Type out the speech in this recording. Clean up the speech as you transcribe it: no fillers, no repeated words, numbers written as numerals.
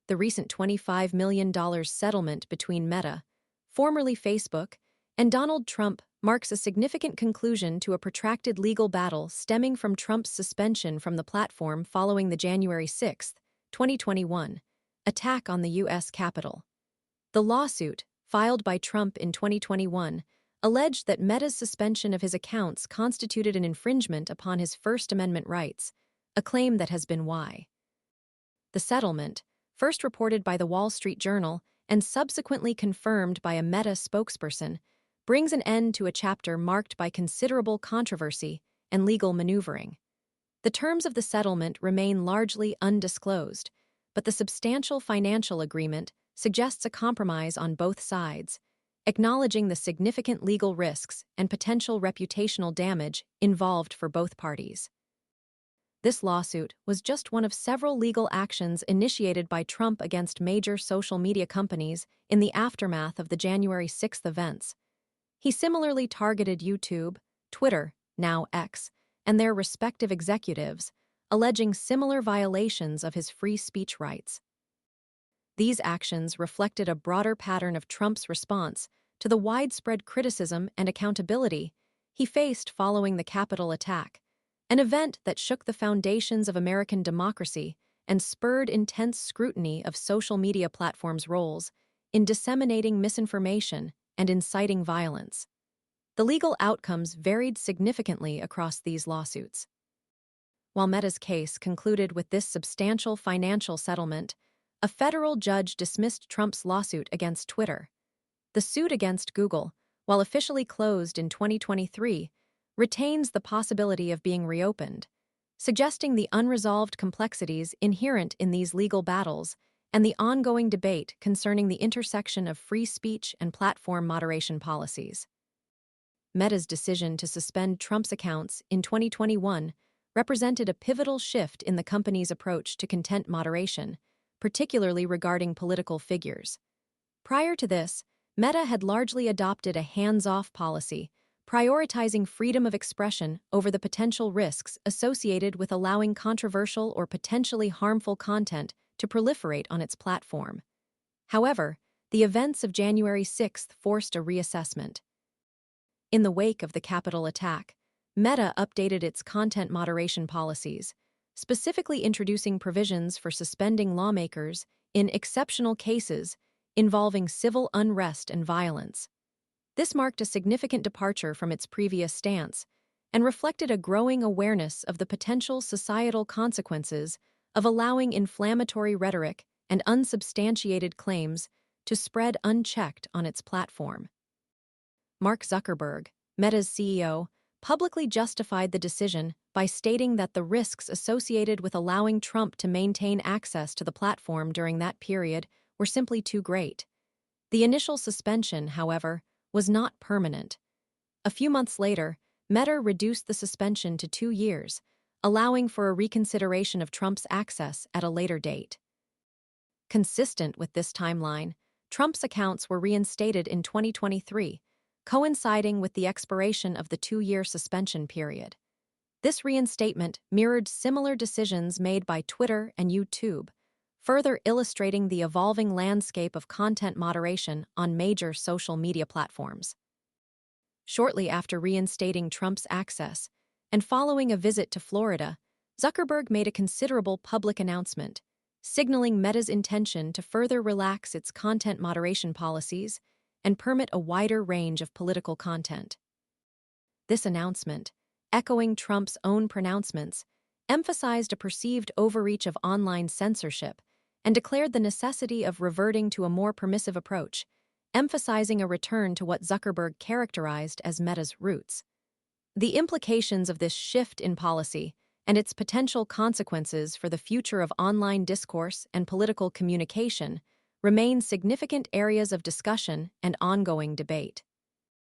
The recent $25 million settlement between Meta, formerly Facebook, and Donald Trump marks a significant conclusion to a protracted legal battle stemming from Trump's suspension from the platform following the January 6, 2021, attack on the U.S. Capitol. The lawsuit, filed by Trump in 2021, alleged that Meta's suspension of his accounts constituted an infringement upon his First Amendment rights, a claim that has been why. The settlement, first reported by the Wall Street Journal and subsequently confirmed by a Meta spokesperson, brings an end to a chapter marked by considerable controversy and legal maneuvering. The terms of the settlement remain largely undisclosed, but the substantial financial agreement suggests a compromise on both sides, acknowledging the significant legal risks and potential reputational damage involved for both parties. This lawsuit was just one of several legal actions initiated by Trump against major social media companies in the aftermath of the January 6 events. He similarly targeted YouTube, Twitter, now X, and their respective executives, alleging similar violations of his free speech rights. These actions reflected a broader pattern of Trump's response to the widespread criticism and accountability he faced following the Capitol attack, an event that shook the foundations of American democracy and spurred intense scrutiny of social media platforms' roles in disseminating misinformation and inciting violence. The legal outcomes varied significantly across these lawsuits. While Meta's case concluded with this substantial financial settlement, a federal judge dismissed Trump's lawsuit against Twitter. The suit against Google, while officially closed in 2023, retains the possibility of being reopened, suggesting the unresolved complexities inherent in these legal battles and the ongoing debate concerning the intersection of free speech and platform moderation policies. Meta's decision to suspend Trump's accounts in 2021 represented a pivotal shift in the company's approach to content moderation, particularly regarding political figures. Prior to this, Meta had largely adopted a hands-off policy, prioritizing freedom of expression over the potential risks associated with allowing controversial or potentially harmful content to proliferate on its platform. However, the events of January 6 forced a reassessment. In the wake of the Capitol attack, Meta updated its content moderation policies, specifically introducing provisions for suspending lawmakers in exceptional cases involving civil unrest and violence. This marked a significant departure from its previous stance and reflected a growing awareness of the potential societal consequences of allowing inflammatory rhetoric and unsubstantiated claims to spread unchecked on its platform. Mark Zuckerberg, Meta's CEO, publicly justified the decision by stating that the risks associated with allowing Trump to maintain access to the platform during that period were simply too great. The initial suspension, however, was not permanent. A few months later, Meta reduced the suspension to 2 years, allowing for a reconsideration of Trump's access at a later date. Consistent with this timeline, Trump's accounts were reinstated in 2023, coinciding with the expiration of the 2-year suspension period. This reinstatement mirrored similar decisions made by Twitter and YouTube, further illustrating the evolving landscape of content moderation on major social media platforms. Shortly after reinstating Trump's access, and following a visit to Florida, Zuckerberg made a considerable public announcement, signaling Meta's intention to further relax its content moderation policies and permit a wider range of political content. This announcement, echoing Trump's own pronouncements, emphasized a perceived overreach of online censorship and declared the necessity of reverting to a more permissive approach, emphasizing a return to what Zuckerberg characterized as Meta's roots. The implications of this shift in policy and its potential consequences for the future of online discourse and political communication remain significant areas of discussion and ongoing debate.